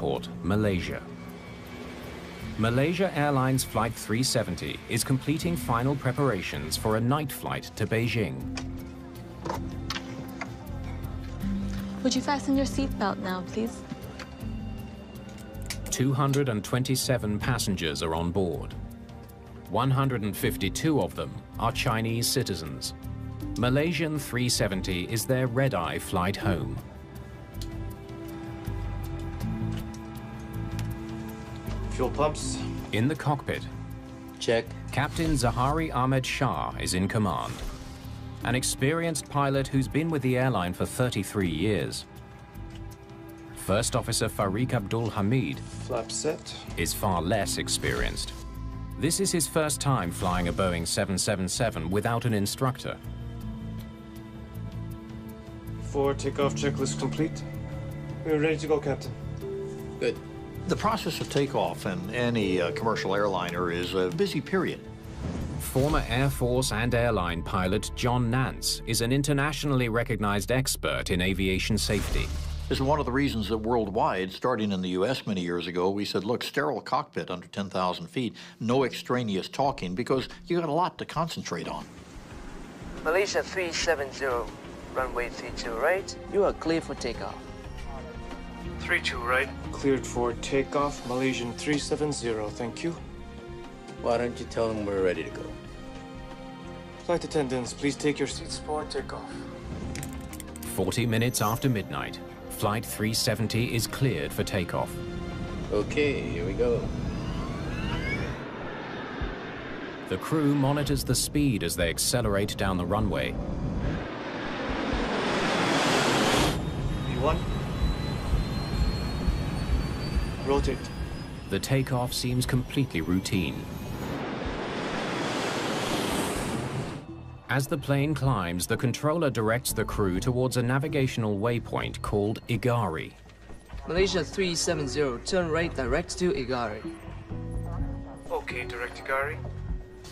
Port, Malaysia. Malaysia Airlines Flight 370 is completing final preparations for a night flight to Beijing. Would you fasten your seatbelt now, please? 227 passengers are on board. 152 of them are Chinese citizens. Malaysian 370 is their red-eye flight home. Fuel pumps. In the cockpit, Check. Captain Zahari Ahmed Shah is in command. An experienced pilot who's been with the airline for 33 years. First Officer Farik Abdul Hamid Flap set. is far less experienced. This is his first time flying a Boeing 777 without an instructor. Forward takeoff checklist complete. We're ready to go, Captain. Good. The process of takeoff in any commercial airliner is a busy period. Former Air Force and airline pilot John Nance is an internationally recognized expert in aviation safety. This is one of the reasons that worldwide, starting in the U.S. many years ago, we said, look, sterile cockpit under 10,000 feet, no extraneous talking, because you got a lot to concentrate on. Malaysia 370, runway 32 right. You are clear for takeoff. 32 right. Cleared for takeoff. Malaysian 370, thank you. Why don't you tell them we're ready to go? Flight attendants, please take your seats for takeoff. 40 minutes after midnight, Flight 370 is cleared for takeoff. Okay, here we go. The crew monitors the speed as they accelerate down the runway. V1. Rotate. The takeoff seems completely routine. As the plane climbs, the controller directs the crew towards a navigational waypoint called Igari. Malaysia 370, turn right direct to Igari. Okay, direct Igari.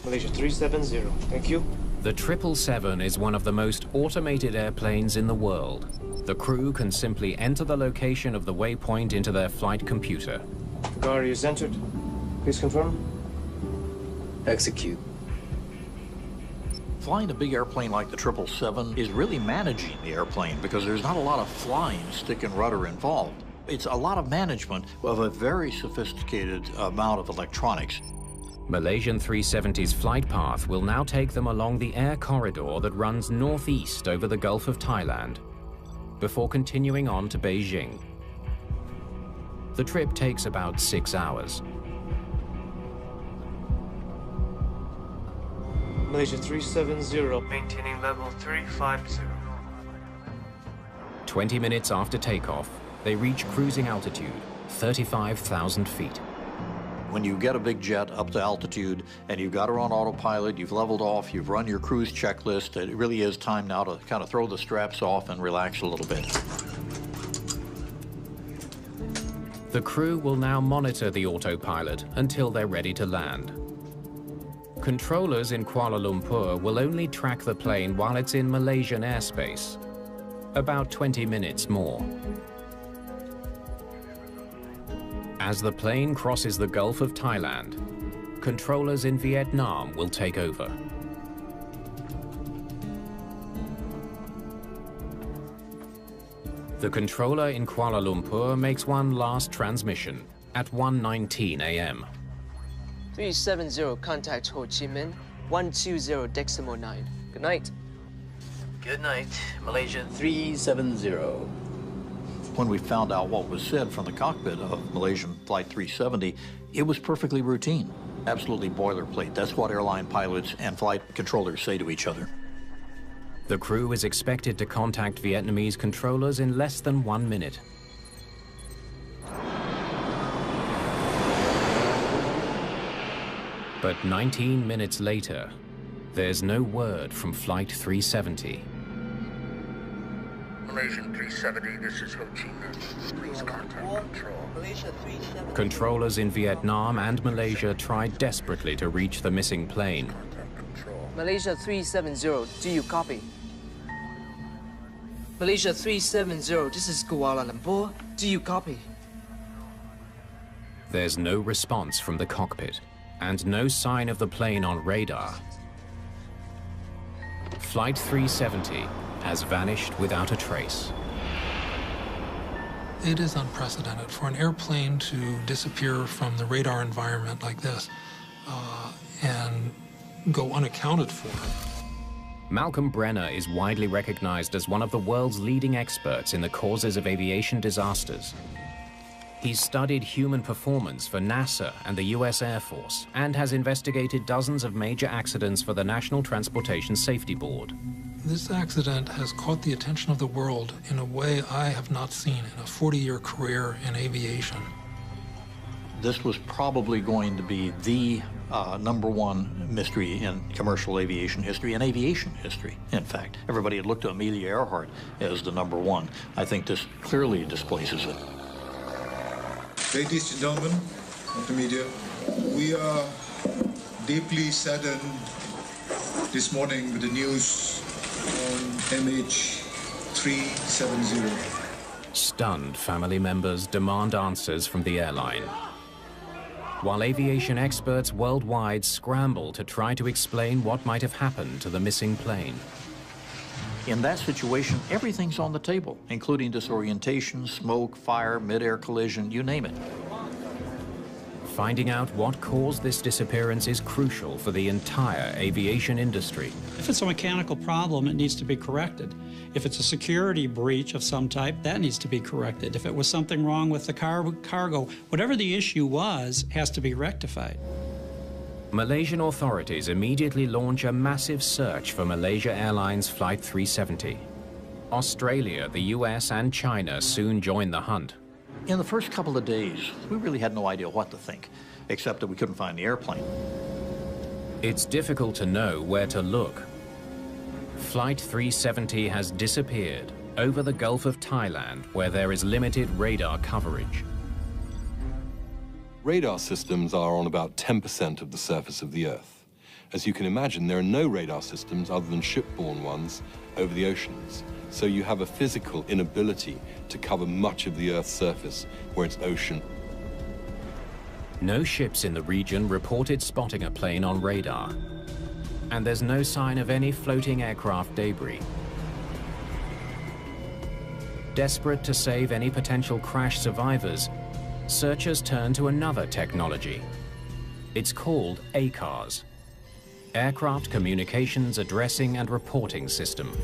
Malaysia 370, thank you. The 777 is one of the most automated airplanes in the world. The crew can simply enter the location of the waypoint into their flight computer. Igari is entered. Please confirm. Execute. Flying a big airplane like the 777 is really managing the airplane because there's not a lot of flying stick and rudder involved. It's a lot of management of a very sophisticated amount of electronics. Malaysian 370's flight path will now take them along the air corridor that runs northeast over the Gulf of Thailand, before continuing on to Beijing. The trip takes about 6 hours. Malaysia 370, maintaining level 350. 20 minutes after takeoff, they reach cruising altitude, 35,000 feet. When you get a big jet up to altitude and you've got her on autopilot, you've leveled off, you've run your cruise checklist, it really is time now to kind of throw the straps off and relax a little bit. The crew will now monitor the autopilot until they're ready to land. Controllers in Kuala Lumpur will only track the plane while it's in Malaysian airspace, about 20 minutes more. As the plane crosses the Gulf of Thailand, controllers in Vietnam will take over. The controller in Kuala Lumpur makes one last transmission at 1:19 a.m. 370, contact Ho Chi Minh, 120.9. Good night. Good night, Malaysia 370. When we found out what was said from the cockpit of Malaysian Flight 370, it was perfectly routine, absolutely boilerplate. That's what airline pilots and flight controllers say to each other. The crew is expected to contact Vietnamese controllers in less than 1 minute. But 19 minutes later, there's no word from Flight 370. Malaysian 370, this is Ho Chi Minh. Please contact control. Controllers in Vietnam and Malaysia tried desperately to reach the missing plane. Malaysia 370, do you copy? Malaysia 370, this is Kuala Lumpur. Do you copy? There's no response from the cockpit, and no sign of the plane on radar. Flight 370 has vanished without a trace. It is unprecedented for an airplane to disappear from the radar environment like this and go unaccounted for. Malcolm Brenner is widely recognized as one of the world's leading experts in the causes of aviation disasters. He's studied human performance for NASA and the US Air Force and has investigated dozens of major accidents for the National Transportation Safety Board. This accident has caught the attention of the world in a way I have not seen in a 40-year career in aviation. This was probably going to be the #1 mystery in commercial aviation history and aviation history, in fact. Everybody had looked to Amelia Earhart as the #1. I think this clearly displaces it. Ladies and gentlemen of the media, we are deeply saddened this morning with the news on MH370. Stunned family members demand answers from the airline, while aviation experts worldwide scramble to try to explain what might have happened to the missing plane. In that situation, everything's on the table, including disorientation, smoke, fire, mid-air collision, you name it. Finding out what caused this disappearance is crucial for the entire aviation industry. If it's a mechanical problem, it needs to be corrected. If it's a security breach of some type, that needs to be corrected. If it was something wrong with the cargo, whatever the issue was, has to be rectified. Malaysian authorities immediately launch a massive search for Malaysia Airlines Flight 370. Australia, the US, and China soon join the hunt. In the first couple of days, we really had no idea what to think, except that we couldn't find the airplane. It's difficult to know where to look. Flight 370 has disappeared over the Gulf of Thailand, where there is limited radar coverage. Radar systems are on about 10% of the surface of the Earth. As you can imagine, there are no radar systems other than shipborne ones over the oceans. So you have a physical inability to cover much of the Earth's surface where it's ocean. No ships in the region reported spotting a plane on radar. And there's no sign of any floating aircraft debris. Desperate to save any potential crash survivors, searchers turn to another technology. It's called ACARS, Aircraft Communications Addressing and Reporting System.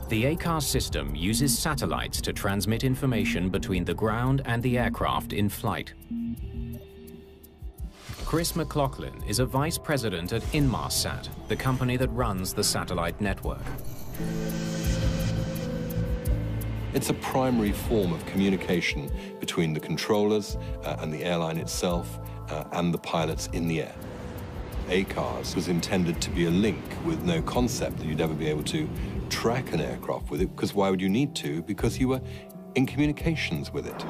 The ACARS system uses satellites to transmit information between the ground and the aircraft in flight. Chris McLaughlin is a vice president at Inmarsat, the company that runs the satellite network. It's a primary form of communication between the controllers and the airline itself and the pilots in the air. ACARS was intended to be a link with no concept that you'd ever be able to track an aircraft with it, because why would you need to? Because you were in communications with it.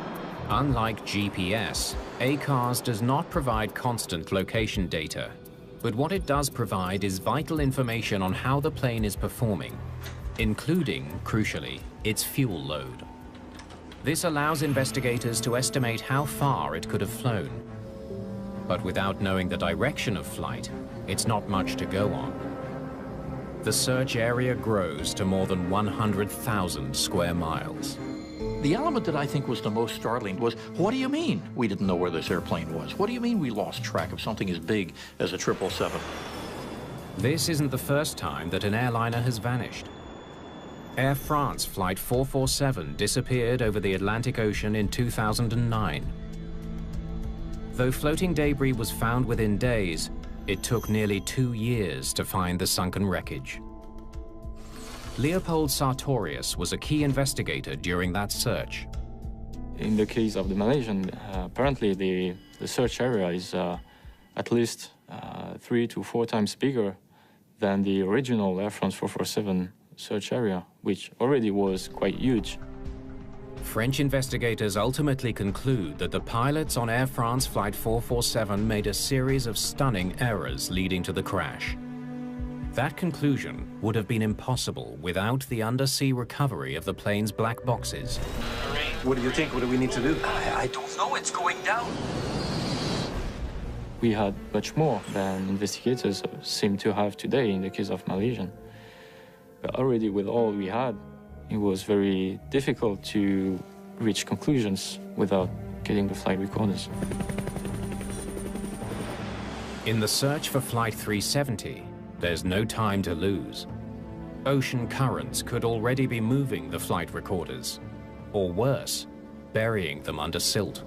Unlike GPS, ACARS does not provide constant location data, but what it does provide is vital information on how the plane is performing, including, crucially, its fuel load. This allows investigators to estimate how far it could have flown. But without knowing the direction of flight, it's not much to go on. The search area grows to more than 100,000 square miles. The element that I think was the most startling was, what do you mean we didn't know where this airplane was? What do you mean we lost track of something as big as a 777? This isn't the first time that an airliner has vanished. Air France Flight 447 disappeared over the Atlantic Ocean in 2009. Though floating debris was found within days, it took nearly 2 years to find the sunken wreckage. Leopold Sartorius was a key investigator during that search. In the case of the Malaysian, apparently the search area is at least 3 to 4 times bigger than the original Air France 447 search area, which already was quite huge. French investigators ultimately conclude that the pilots on Air France Flight 447 made a series of stunning errors leading to the crash. That conclusion would have been impossible without the undersea recovery of the plane's black boxes. What do you think? What do we need to do? I don't know. It's going down. We had much more than investigators seem to have today in the case of Malaysian. But already with all we had, it was very difficult to reach conclusions without getting the flight recorders. In the search for Flight 370, there's no time to lose. Ocean currents could already be moving the flight recorders, or worse, burying them under silt.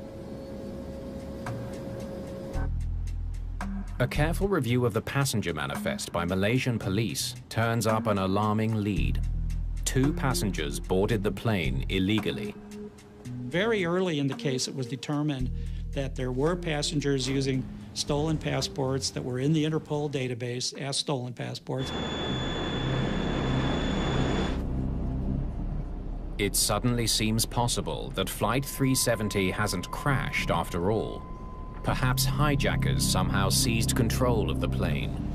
A careful review of the passenger manifest by Malaysian police turns up an alarming lead. 2 passengers boarded the plane illegally. Very early in the case, it was determined that there were passengers using stolen passports that were in the Interpol database as stolen passports. It suddenly seems possible that Flight 370 hasn't crashed after all. Perhaps hijackers somehow seized control of the plane.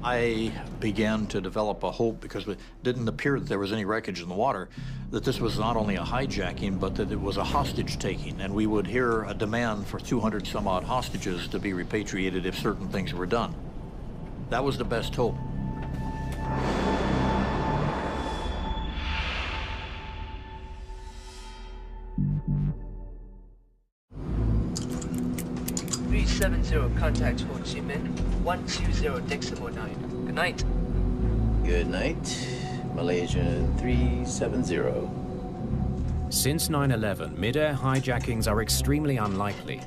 I began to develop a hope, because it didn't appear that there was any wreckage in the water, that this was not only a hijacking, but that it was a hostage-taking, and we would hear a demand for 200-some-odd hostages to be repatriated if certain things were done. That was the best hope. Contact Ho Chi Minh 120.9. Good night. Good night. Malaysia 370. Since 9/11, mid-air hijackings are extremely unlikely.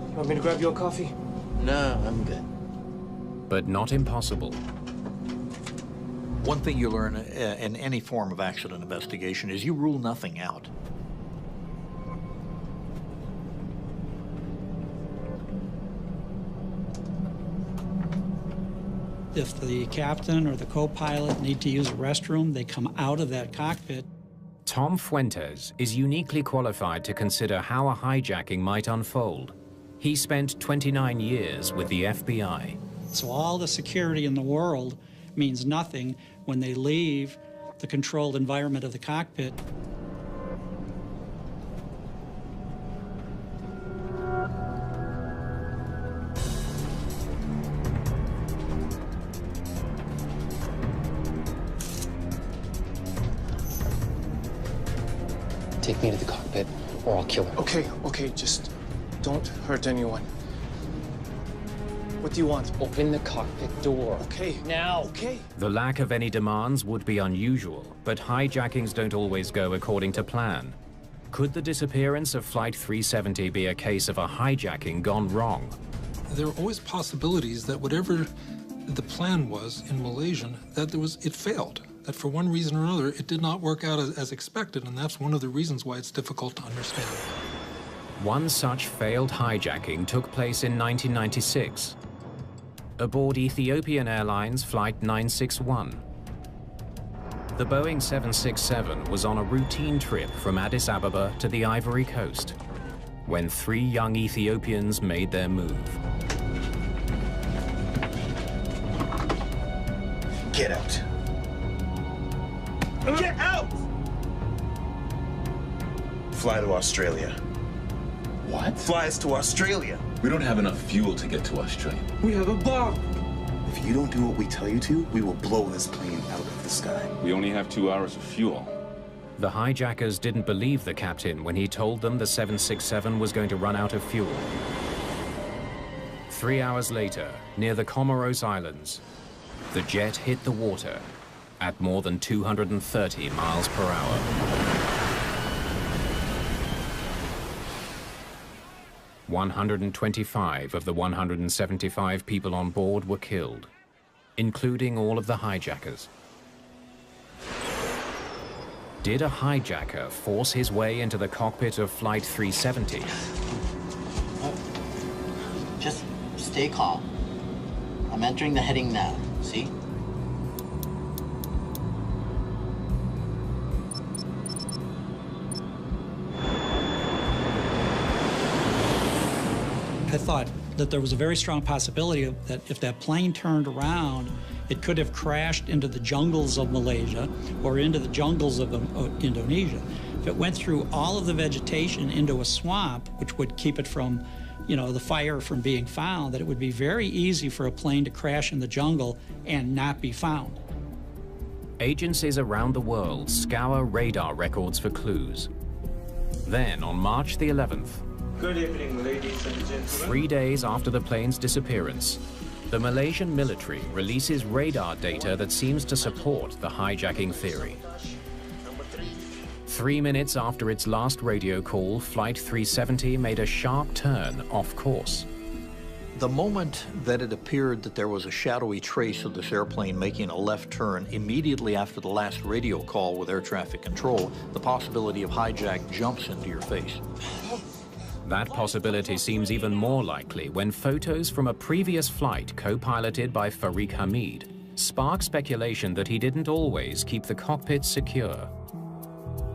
You want me to grab you a coffee? No, I'm good. But not impossible. One thing you learn in any form of accident investigation is you rule nothing out. If the captain or the co-pilot need to use a restroom, they come out of that cockpit. Tom Fuentes is uniquely qualified to consider how a hijacking might unfold. He spent 29 years with the FBI. So all the security in the world means nothing when they leave the controlled environment of the cockpit. Take me to the cockpit, or I'll kill him. Okay, just don't hurt anyone. What do you want? Open the cockpit door. Okay. Now. Okay. The lack of any demands would be unusual, but hijackings don't always go according to plan. Could the disappearance of Flight 370 be a case of a hijacking gone wrong? There are always possibilities that whatever the plan was in Malaysian, that it failed. That for one reason or another, it did not work out as expected, and that's one of the reasons why it's difficult to understand. One such failed hijacking took place in 1996, aboard Ethiopian Airlines Flight 961. The Boeing 767 was on a routine trip from Addis Ababa to the Ivory Coast when 3 young Ethiopians made their move. Get out. Get out! Fly to Australia. What? Fly us to Australia. We don't have enough fuel to get to Australia. We have a bomb. If you don't do what we tell you to, we will blow this plane out of the sky. We only have 2 hours of fuel. The hijackers didn't believe the captain when he told them the 767 was going to run out of fuel. 3 hours later, near the Comoros Islands, the jet hit the water at more than 230 miles per hour. "125 of the 175 people on board were killed, including all of the hijackers. Did a hijacker force his way into the cockpit of Flight 370? Just stay calm. I'm entering the heading now, see? I thought that there was a very strong possibility that if that plane turned around, it could have crashed into the jungles of Malaysia or into the jungles of Indonesia. If it went through all of the vegetation into a swamp, which would keep it from, you know, the fire from being found, that it would be very easy for a plane to crash in the jungle and not be found. Agencies around the world scour radar records for clues. Then, on March the 11th, Good evening, ladies and gentlemen. 3 days after the plane's disappearance, the Malaysian military releases radar data that seems to support the hijacking theory. 3 minutes after its last radio call, Flight 370 made a sharp turn off course. The moment that it appeared that there was a shadowy trace of this airplane making a left turn immediately after the last radio call with air traffic control, the possibility of hijack jumps into your face. That possibility seems even more likely when photos from a previous flight co-piloted by Farid Hamid spark speculation that he didn't always keep the cockpit secure.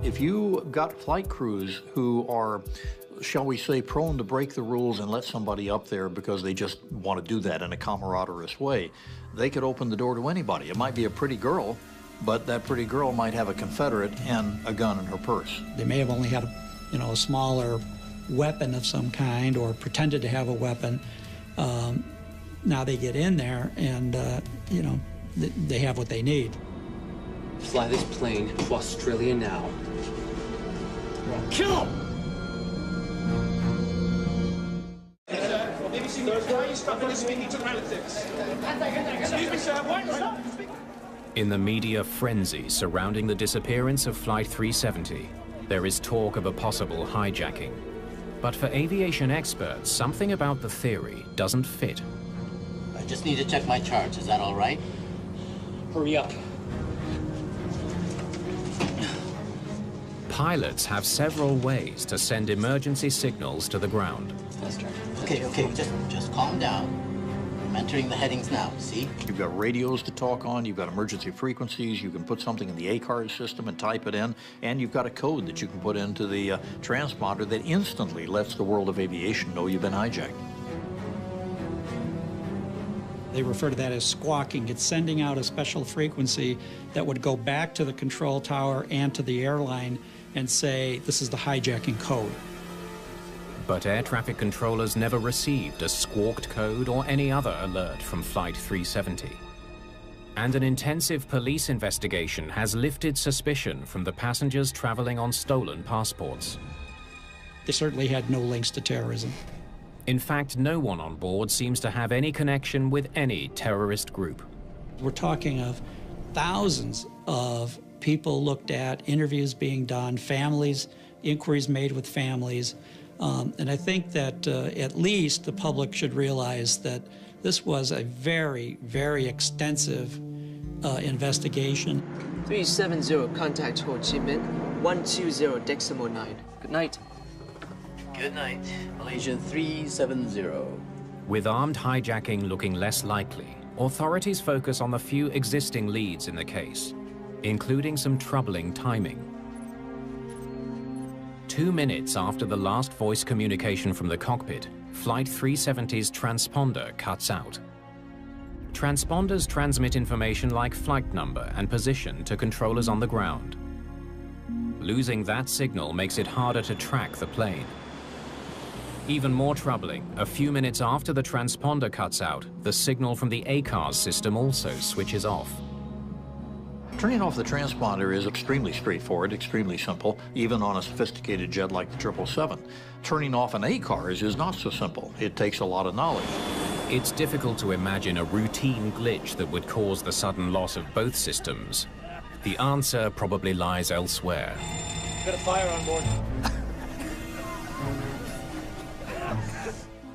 If you got flight crews who are, shall we say, prone to break the rules and let somebody up there because they just want to do that in a camaraderie way, they could open the door to anybody. It might be a pretty girl, but that pretty girl might have a Confederate and a gun in her purse. They may have only had a smaller weapon of some kind or pretended to have a weapon. Now they get in there and, they have what they need. Fly this plane to Australia now. Kill him! In the media frenzy surrounding the disappearance of Flight 370, there is talk of a possible hijacking. But for aviation experts, something about the theory doesn't fit. I just need to check my charts. Is that all right? Hurry up. Pilots have several ways to send emergency signals to the ground. Okay, just calm down. I'm entering the headings now, see? You've got radios to talk on, you've got emergency frequencies, you can put something in the ACARS system and type it in, and you've got a code that you can put into the transponder that instantly lets the world of aviation know you've been hijacked. They refer to that as squawking. It's sending out a special frequency that would go back to the control tower and to the airline and say, this is the hijacking code. But air traffic controllers never received a squawked code or any other alert from Flight 370. And an intensive police investigation has lifted suspicion from the passengers traveling on stolen passports. They certainly had no links to terrorism. In fact, no one on board seems to have any connection with any terrorist group. We're talking of thousands of people looked at, interviews being done, families, inquiries made with families. And I think that at least the public should realize that this was a very, very extensive investigation. 370, contact Ho Chi Minh, 120.9. Good night. Good night, Malaysia 370. With armed hijacking looking less likely, authorities focus on the few existing leads in the case, including some troubling timing. 2 minutes after the last voice communication from the cockpit, Flight 370's transponder cuts out. Transponders transmit information like flight number and position to controllers on the ground. Losing that signal makes it harder to track the plane. Even more troubling, a few minutes after the transponder cuts out, the signal from the ACARS system also switches off. Turning off the transponder is extremely straightforward, extremely simple, even on a sophisticated jet like the 777. Turning off an ACARS is not so simple. It takes a lot of knowledge. It's difficult to imagine a routine glitch that would cause the sudden loss of both systems. The answer probably lies elsewhere. Got a fire on board.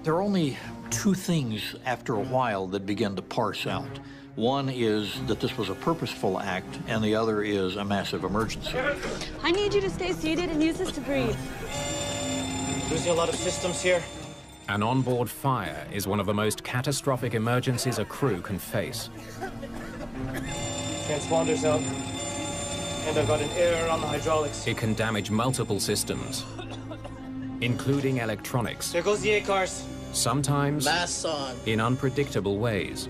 There are only two things after a while that begin to parse out. One is that this was a purposeful act, and the other is a massive emergency. I need you to stay seated and use this to breathe. Losing a lot of systems here. An onboard fire is one of the most catastrophic emergencies a crew can face. Transponder's out. And I've got an error on the hydraulics. It can damage multiple systems, including electronics. There goes the ACARS. sometimes Masks on. in unpredictable ways.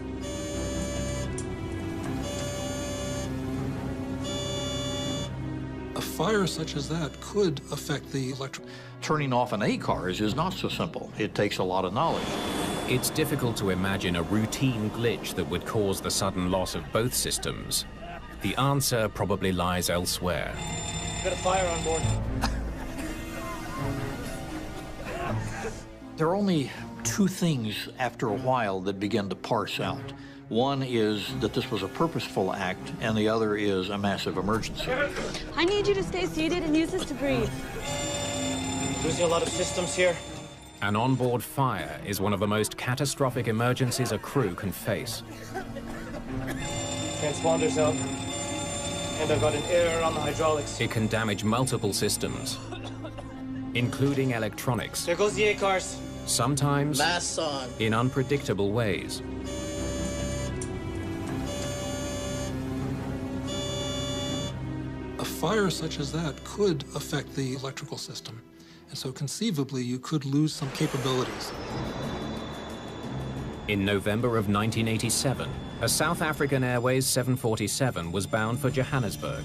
A fire such as that could affect the electric. Turning off an ACARS is not so simple. It takes a lot of knowledge. It's difficult to imagine a routine glitch that would cause the sudden loss of both systems. The answer probably lies elsewhere. Got a fire on board. There are only two things after a while that begin to parse out. One is that this was a purposeful act, and the other is a massive emergency. I need you to stay seated and use this to breathe. Losing a lot of systems here. An onboard fire is one of the most catastrophic emergencies a crew can face. Transponder's out. And I've got an error on the hydraulics. It can damage multiple systems, including electronics. There goes the ACARS. Sometimes Masks on. in unpredictable ways. A fire such as that could affect the electrical system. And so conceivably, you could lose some capabilities. In November of 1987, a South African Airways 747 was bound for Johannesburg.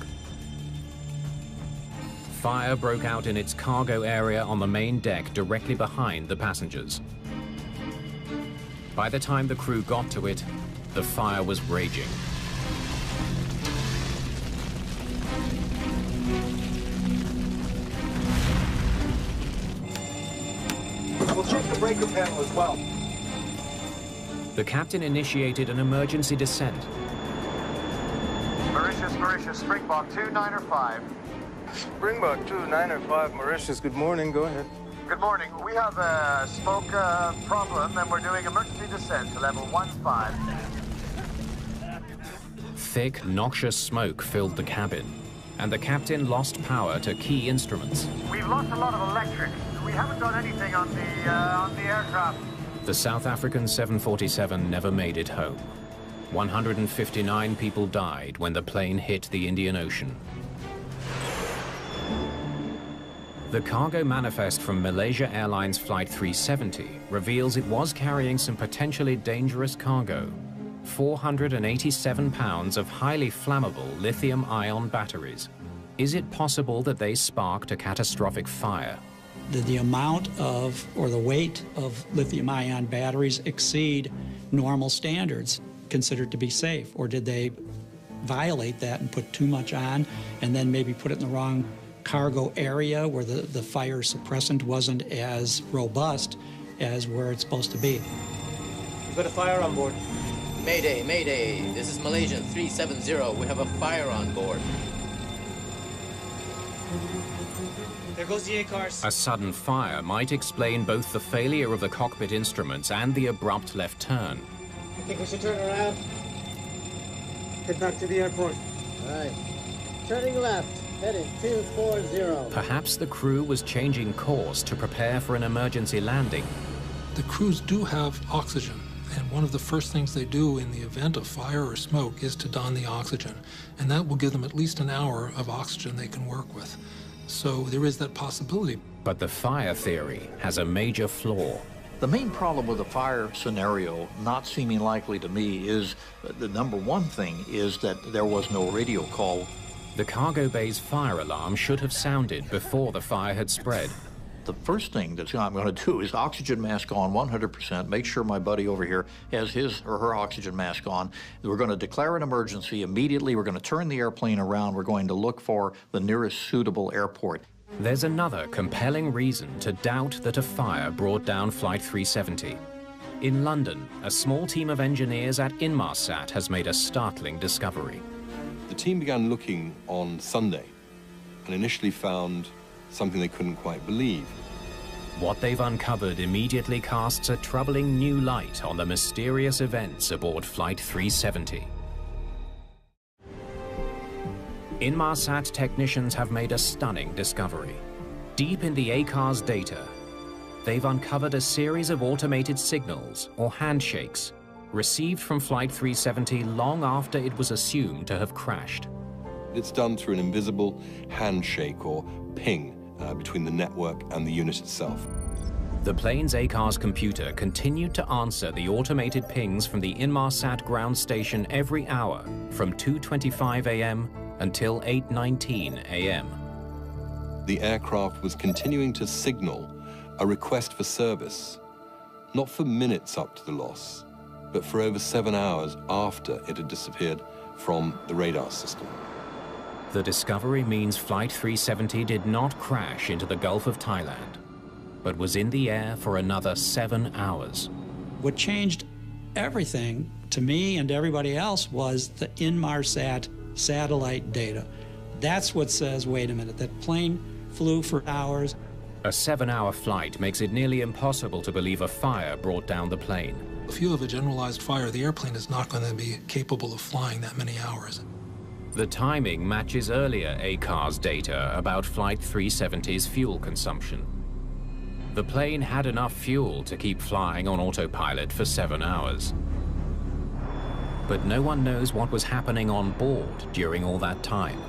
Fire broke out in its cargo area on the main deck directly behind the passengers. By the time the crew got to it, the fire was raging. We'll check the breaker panel as well. The captain initiated an emergency descent. Mauritius, Springbok 2905. Springbok 2905, Mauritius, good morning, go ahead. Good morning. We have a smoke problem and we're doing emergency descent to level 15. Thick, noxious smoke filled the cabin, and the captain lost power to key instruments. We've lost a lot of electric. We haven't done anything on the aircraft. The South African 747 never made it home. 159 people died when the plane hit the Indian Ocean. The cargo manifest from Malaysia Airlines Flight 370 reveals it was carrying some potentially dangerous cargo. 487 pounds of highly flammable lithium-ion batteries. Is it possible that they sparked a catastrophic fire? Did the amount of, or the weight of lithium-ion batteries exceed normal standards considered to be safe? Or did they violate that and put too much on and then maybe put it in the wrong cargo area where the fire suppressant wasn't as robust as where it's supposed to be? We've got a fire on board. Mayday, Mayday. This is Malaysian 370. We have a fire on board. There goes the ACARS. A sudden fire might explain both the failure of the cockpit instruments and the abrupt left turn. I think we should turn around. Head back to the airport. All right. Turning left, heading 240. Perhaps the crew was changing course to prepare for an emergency landing. The crews do have oxygen, and one of the first things they do in the event of fire or smoke is to don the oxygen, and that will give them at least an hour of oxygen they can work with. So there is that possibility. But the fire theory has a major flaw. The main problem with the fire scenario, not seeming likely to me, is the number one thing is that there was no radio call. The cargo bay's fire alarm should have sounded before the fire had spread. The first thing that I'm going to do is oxygen mask on 100%, make sure my buddy over here has his or her oxygen mask on. We're going to declare an emergency immediately. We're going to turn the airplane around. We're going to look for the nearest suitable airport. There's another compelling reason to doubt that a fire brought down Flight 370. In London, a small team of engineers at Inmarsat has made a startling discovery. The team began looking on Sunday and initially found something they couldn't quite believe. What they've uncovered immediately casts a troubling new light on the mysterious events aboard Flight 370. Inmarsat technicians have made a stunning discovery. Deep in the ACARS data, they've uncovered a series of automated signals, or handshakes, received from Flight 370 long after it was assumed to have crashed. It's done through an invisible handshake or ping between the network and the unit itself. The plane's ACARS computer continued to answer the automated pings from the Inmarsat ground station every hour from 2:25 a.m. until 8:19 a.m. The aircraft was continuing to signal a request for service, not for minutes up to the loss, but for over 7 hours after it had disappeared from the radar system. The discovery means Flight 370 did not crash into the Gulf of Thailand, but was in the air for another 7 hours. What changed everything to me and everybody else was the Inmarsat satellite data. That's what says, wait a minute, that plane flew for hours. A 7-hour flight makes it nearly impossible to believe a fire brought down the plane. If you have a generalized fire, the airplane is not going to be capable of flying that many hours. The timing matches earlier ACARS data about Flight 370's fuel consumption. The plane had enough fuel to keep flying on autopilot for 7 hours. But no one knows what was happening on board during all that time.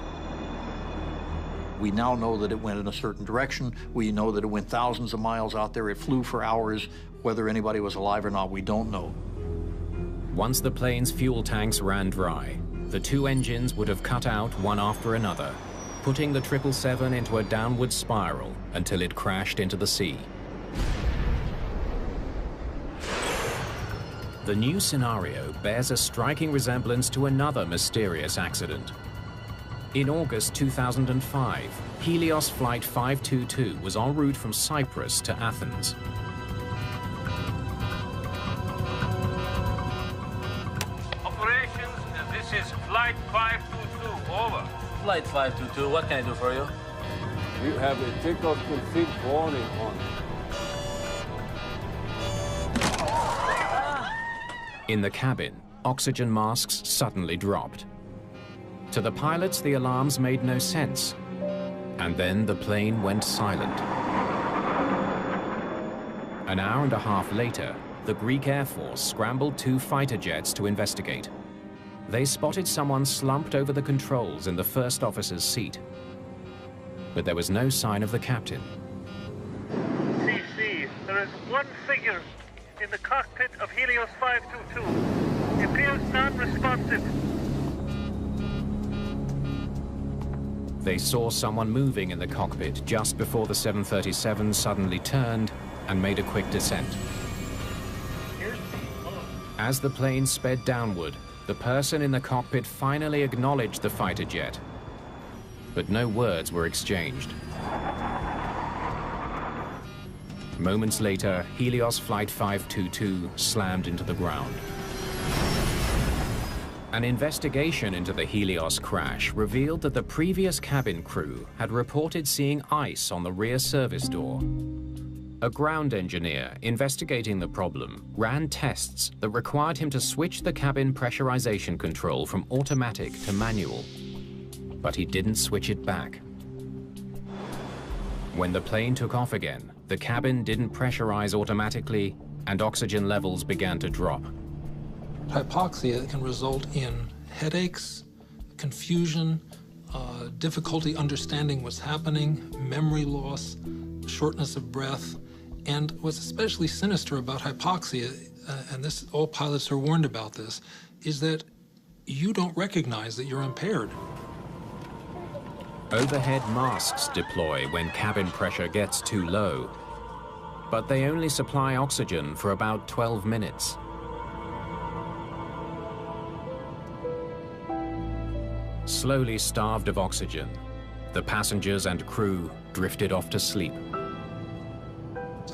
We now know that it went in a certain direction. We know that it went thousands of miles out there. It flew for hours. Whether anybody was alive or not, we don't know. Once the plane's fuel tanks ran dry, the two engines would have cut out one after another, putting the 777 into a downward spiral until it crashed into the sea. The new scenario bears a striking resemblance to another mysterious accident. In August 2005, Helios Flight 522 was en route from Cyprus to Athens. Operations, this is Flight 522, over. Flight 522, what can I do for you? We have a takeoff config warning on. In the cabin, oxygen masks suddenly dropped. To the pilots, the alarms made no sense. And then the plane went silent. An hour and a half later, the Greek Air Force scrambled 2 fighter jets to investigate. They spotted someone slumped over the controls in the first officer's seat. But there was no sign of the captain. CC, there is one figure in the cockpit of Helios 522. He appears non-responsive. They saw someone moving in the cockpit just before the 737 suddenly turned and made a quick descent. As the plane sped downward, the person in the cockpit finally acknowledged the fighter jet. But no words were exchanged. Moments later, Helios Flight 522 slammed into the ground. An investigation into the Helios crash revealed that the previous cabin crew had reported seeing ice on the rear service door. A ground engineer investigating the problem ran tests that required him to switch the cabin pressurization control from automatic to manual. But he didn't switch it back. When the plane took off again, the cabin didn't pressurize automatically and oxygen levels began to drop. Hypoxia can result in headaches, confusion, difficulty understanding what's happening, memory loss, shortness of breath. And what's especially sinister about hypoxia, and this, all pilots are warned about this, is that you don't recognize that you're impaired. Overhead masks deploy when cabin pressure gets too low, but they only supply oxygen for about 12 minutes. Slowly starved of oxygen, the passengers and crew drifted off to sleep.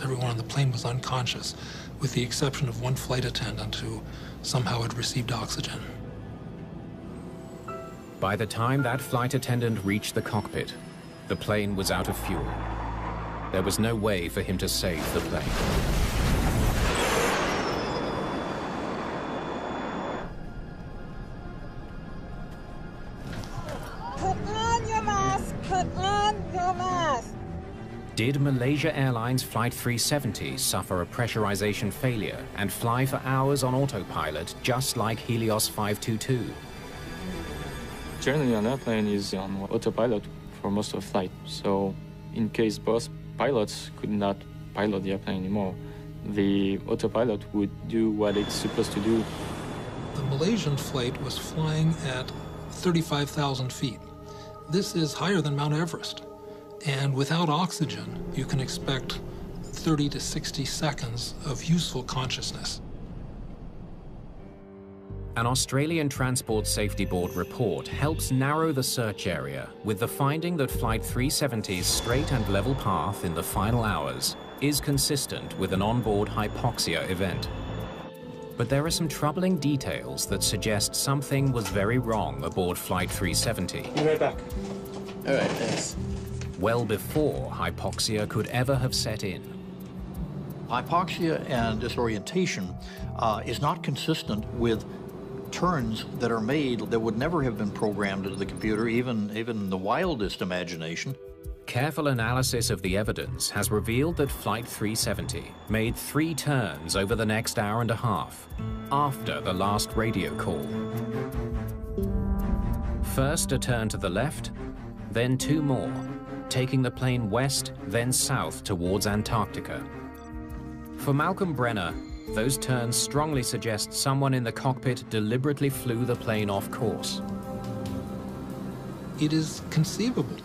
Everyone on the plane was unconscious, with the exception of one flight attendant who somehow had received oxygen. By the time that flight attendant reached the cockpit, the plane was out of fuel. There was no way for him to save the plane. Put on your mask! Put on your mask! Did Malaysia Airlines Flight 370 suffer a pressurization failure and fly for hours on autopilot just like Helios 522? Generally, an airplane is on autopilot for most of the flight. So in case both pilots could not pilot the airplane anymore, the autopilot would do what it's supposed to do. The Malaysian flight was flying at 35,000 feet. This is higher than Mount Everest. And without oxygen, you can expect 30 to 60 seconds of useful consciousness. An Australian Transport Safety Board report helps narrow the search area with the finding that Flight 370's straight and level path in the final hours is consistent with an onboard hypoxia event. But there are some troubling details that suggest something was very wrong aboard Flight 370. Be right back. All right, thanks. Well before hypoxia could ever have set in. Hypoxia and disorientation is not consistent with turns that are made that would never have been programmed into the computer, even the wildest imagination. Careful analysis of the evidence has revealed that Flight 370 made 3 turns over the next hour and a half after the last radio call. First a turn to the left, then 2 more, taking the plane west, then south towards Antarctica. For Malcolm Brenner, those turns strongly suggest someone in the cockpit deliberately flew the plane off course. It is conceivable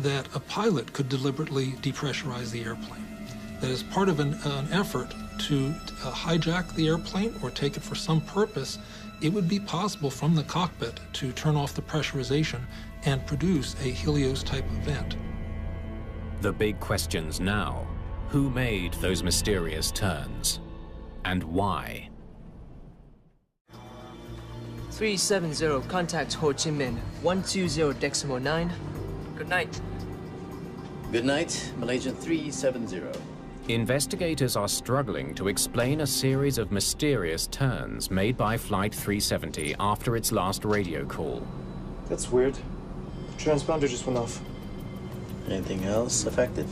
that a pilot could deliberately depressurize the airplane. That as part of an effort to hijack the airplane or take it for some purpose, it would be possible from the cockpit to turn off the pressurization and produce a Helios-type event. The big questions now: who made those mysterious turns? And why? 370, contact Ho Chi Minh, 120.9. Good night. Good night, Malaysian 370. Investigators are struggling to explain a series of mysterious turns made by Flight 370 after its last radio call. That's weird. The transponder just went off. Anything else affected?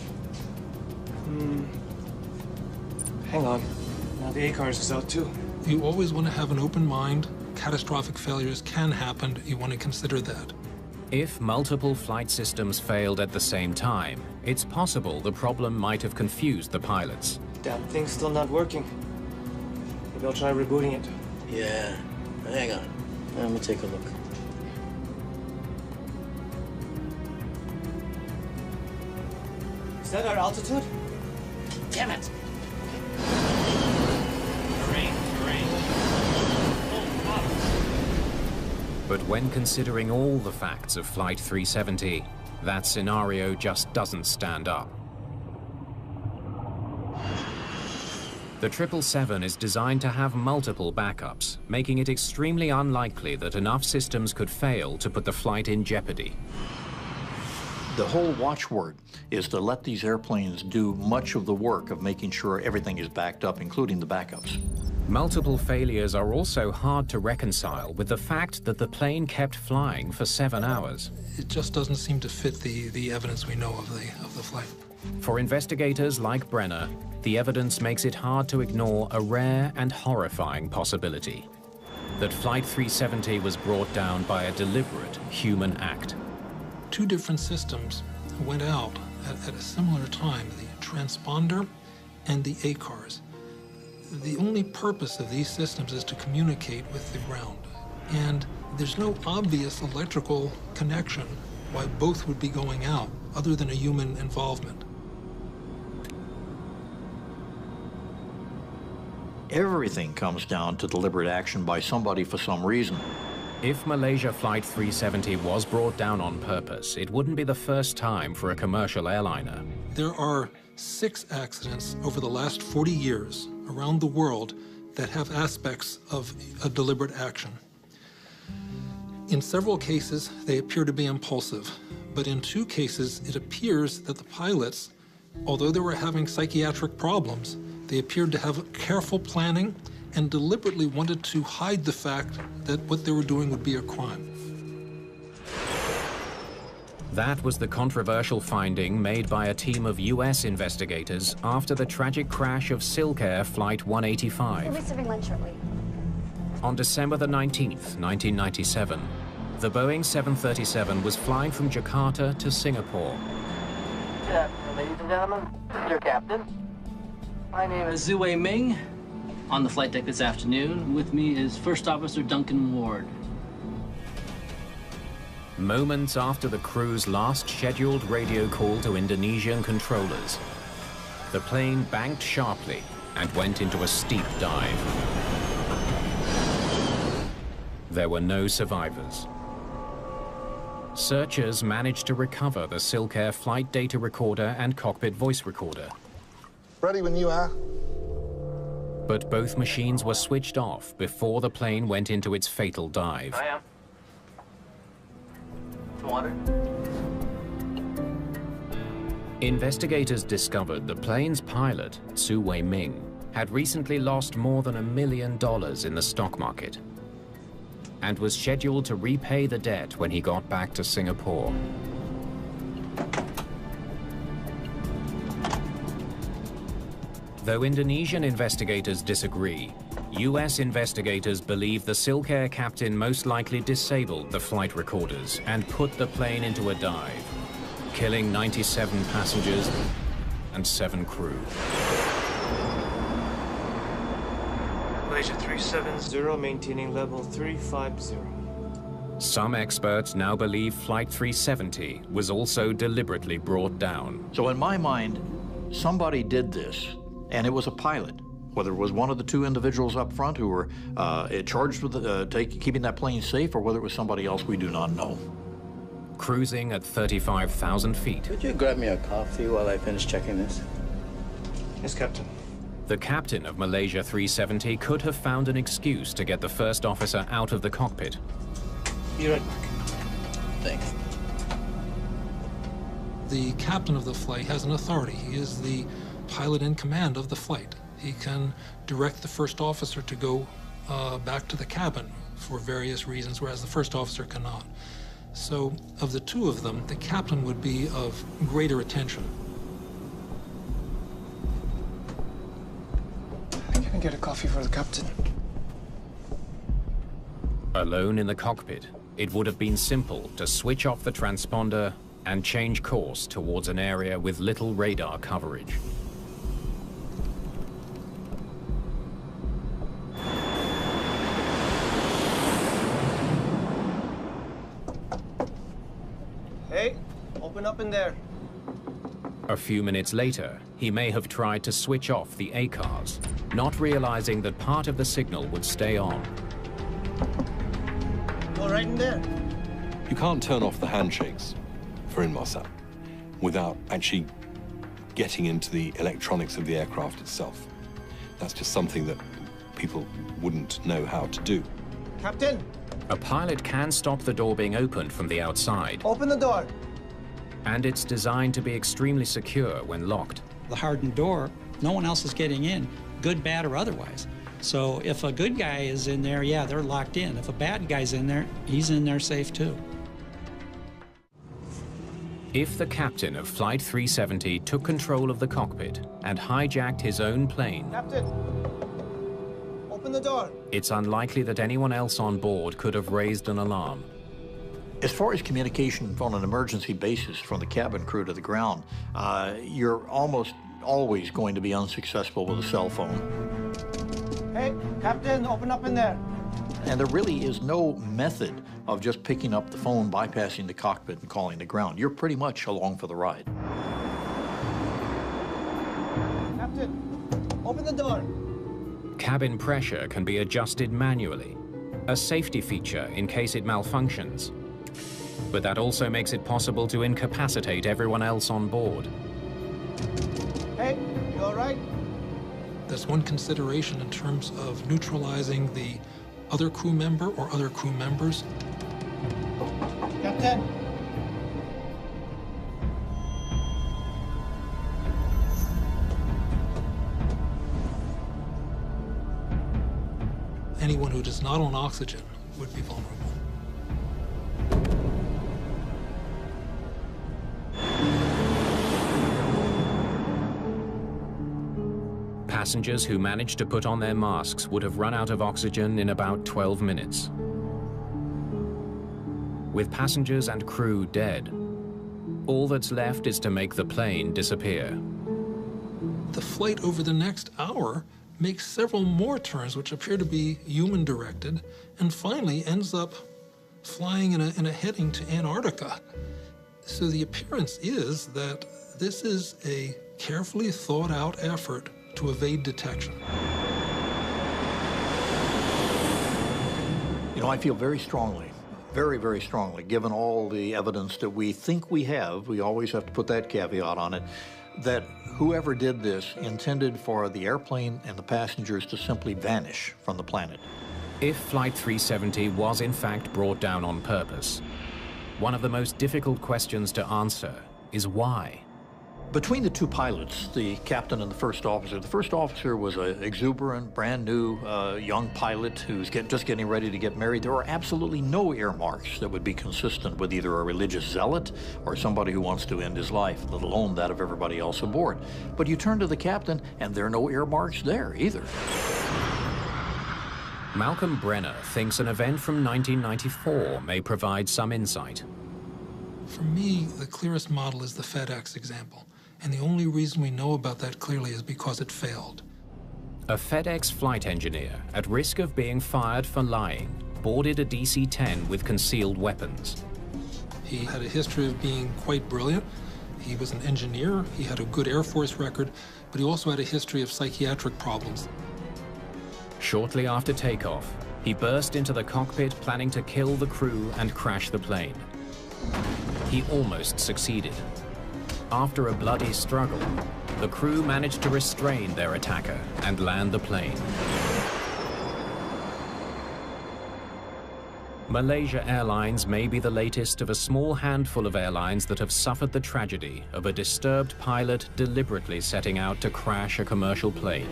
Hang on. Now the ACARS is out too. You always want to have an open mind. Catastrophic failures can happen. You want to consider that. If multiple flight systems failed at the same time, it's possible the problem might have confused the pilots. Damn thing's still not working. Maybe I'll try rebooting it. Yeah. Hang on. Let me take a look. Is that our altitude? Damn it! But when considering all the facts of Flight 370, that scenario just doesn't stand up. The 777 is designed to have multiple backups, making it extremely unlikely that enough systems could fail to put the flight in jeopardy. The whole watchword is to let these airplanes do much of the work of making sure everything is backed up, including the backups. Multiple failures are also hard to reconcile with the fact that the plane kept flying for 7 hours. It just doesn't seem to fit the evidence we know of the flight. For investigators like Brenner, the evidence makes it hard to ignore a rare and horrifying possibility: that Flight 370 was brought down by a deliberate human act. 2 different systems went out at a similar time, the transponder and the ACARS. The only purpose of these systems is to communicate with the ground. And there's no obvious electrical connection why both would be going out, other than a human involvement. Everything comes down to deliberate action by somebody for some reason. If Malaysia Flight 370 was brought down on purpose, it wouldn't be the first time for a commercial airliner. There are 6 accidents over the last 40 years around the world that have aspects of a deliberate action. In several cases, they appear to be impulsive, but in 2 cases, it appears that the pilots, although they were having psychiatric problems, they appeared to have careful planning and deliberately wanted to hide the fact that what they were doing would be a crime. That was the controversial finding made by a team of US investigators after the tragic crash of Silk Air Flight 185. We'll be serving lunch shortly. On December the 19th, 1997, the Boeing 737 was flying from Jakarta to Singapore. Good afternoon, ladies and gentlemen. This is your captain. My name is Zhuwei Ming. On the flight deck this afternoon, with me is First Officer Duncan Ward. Moments after the crew's last scheduled radio call to Indonesian controllers, the plane banked sharply and went into a steep dive. There were no survivors. Searchers managed to recover the Silk Air flight data recorder and cockpit voice recorder. Ready when you are. But both machines were switched off before the plane went into its fatal dive. I am. Water. Investigators discovered the plane's pilot, Zhuwei Ming, had recently lost more than $1 million in the stock market and was scheduled to repay the debt when he got back to Singapore. Though Indonesian investigators disagree, US investigators believe the Silk Air captain most likely disabled the flight recorders and put the plane into a dive, killing 97 passengers and 7 crew. Malaysia 370, maintaining level 350. Some experts now believe Flight 370 was also deliberately brought down. So in my mind, somebody did this, and it was a pilot. Whether it was one of the 2 individuals up front who were charged with keeping that plane safe, or whether it was somebody else, we do not know. Cruising at 35,000 feet. Could you grab me a coffee while I finish checking this? Yes, Captain. The captain of Malaysia 370 could have found an excuse to get the first officer out of the cockpit. Be right back. Thanks. The captain of the flight has an authority. He is the pilot in command of the flight. He can direct the first officer to go back to the cabin for various reasons, whereas the first officer cannot. So of the 2 of them, the captain would be of greater attention. Can I get a coffee for the captain? Alone in the cockpit, it would have been simple to switch off the transponder and change course towards an area with little radar coverage. Hey, open up in there. A few minutes later, he may have tried to switch off the ACARS, not realizing that part of the signal would stay on. Go right in there. You can't turn off the handshakes for Inmarsat without actually getting into the electronics of the aircraft itself. That's just something that people wouldn't know how to do. Captain! A pilot can stop the door being opened from the outside. Open the door. And it's designed to be extremely secure when locked. The hardened door, no one else is getting in, good, bad, or otherwise. So if a good guy is in there, yeah, they're locked in. If a bad guy's in there, he's in there safe too. If the captain of Flight 370 took control of the cockpit and hijacked his own plane, Captain, open the door. It's unlikely that anyone else on board could have raised an alarm. As far as communication on an emergency basis from the cabin crew to the ground, you're almost always going to be unsuccessful with a cell phone. Hey, Captain, open up in there. And there really is no method of just picking up the phone, bypassing the cockpit, and calling the ground. You're pretty much along for the ride. Captain, open the door. Cabin pressure can be adjusted manually, a safety feature in case it malfunctions. But that also makes it possible to incapacitate everyone else on board. Hey, you all right? That's one consideration in terms of neutralizing the other crew member or other crew members. Captain. Anyone who is not on oxygen would be vulnerable. Passengers who managed to put on their masks would have run out of oxygen in about 12 minutes. With passengers and crew dead, all that's left is to make the plane disappear. The flight over the next hour makes several more turns, which appear to be human-directed, and finally ends up flying in a heading to Antarctica. So the appearance is that this is a carefully thought-out effort to evade detection. You know, I feel very strongly, very, very strongly, given all the evidence that we think we have, we always have to put that caveat on it, that whoever did this intended for the airplane and the passengers to simply vanish from the planet. If Flight 370 was in fact brought down on purpose, one of the most difficult questions to answer is why? Between the two pilots, the captain and the first officer was an exuberant, brand new young pilot who's just getting ready to get married. There were absolutely no earmarks that would be consistent with either a religious zealot or somebody who wants to end his life, let alone that of everybody else aboard. But you turn to the captain, and there are no earmarks there either. Malcolm Brenner thinks an event from 1994 may provide some insight. For me, the clearest model is the FedEx example. And the only reason we know about that clearly is because it failed. A FedEx flight engineer, at risk of being fired for lying, boarded a DC-10 with concealed weapons. He had a history of being quite brilliant. He was an engineer, he had a good Air Force record, but he also had a history of psychiatric problems. Shortly after takeoff, he burst into the cockpit planning to kill the crew and crash the plane. He almost succeeded. After a bloody struggle, the crew managed to restrain their attacker and land the plane. Malaysia Airlines may be the latest of a small handful of airlines that have suffered the tragedy of a disturbed pilot deliberately setting out to crash a commercial plane.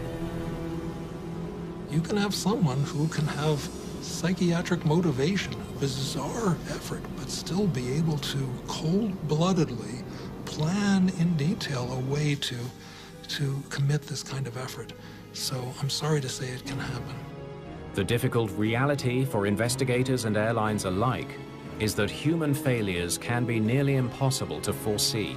You can have someone who can have psychiatric motivation, a bizarre effort, but still be able to cold-bloodedly plan in detail a way to commit this kind of effort. So I'm sorry to say it can happen. The difficult reality for investigators and airlines alike is that human failures can be nearly impossible to foresee.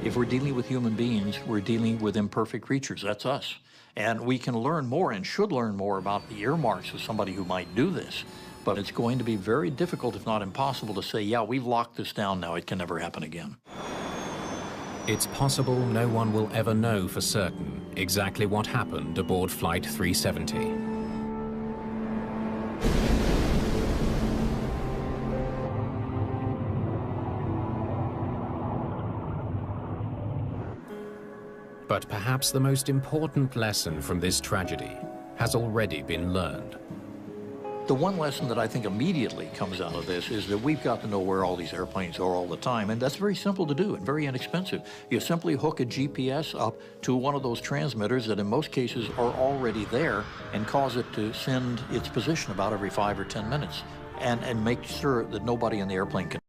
If we're dealing with human beings, we're dealing with imperfect creatures. That's us. And we can learn more and should learn more about the earmarks of somebody who might do this. But it's going to be very difficult, if not impossible, to say, yeah, we've locked this down now, it can never happen again. It's possible no one will ever know for certain exactly what happened aboard Flight 370. But perhaps the most important lesson from this tragedy has already been learned. The one lesson that I think immediately comes out of this is that we've got to know where all these airplanes are all the time, and that's very simple to do and very inexpensive. You simply hook a GPS up to one of those transmitters that in most cases are already there and cause it to send its position about every 5 or 10 minutes and make sure that nobody in the airplane can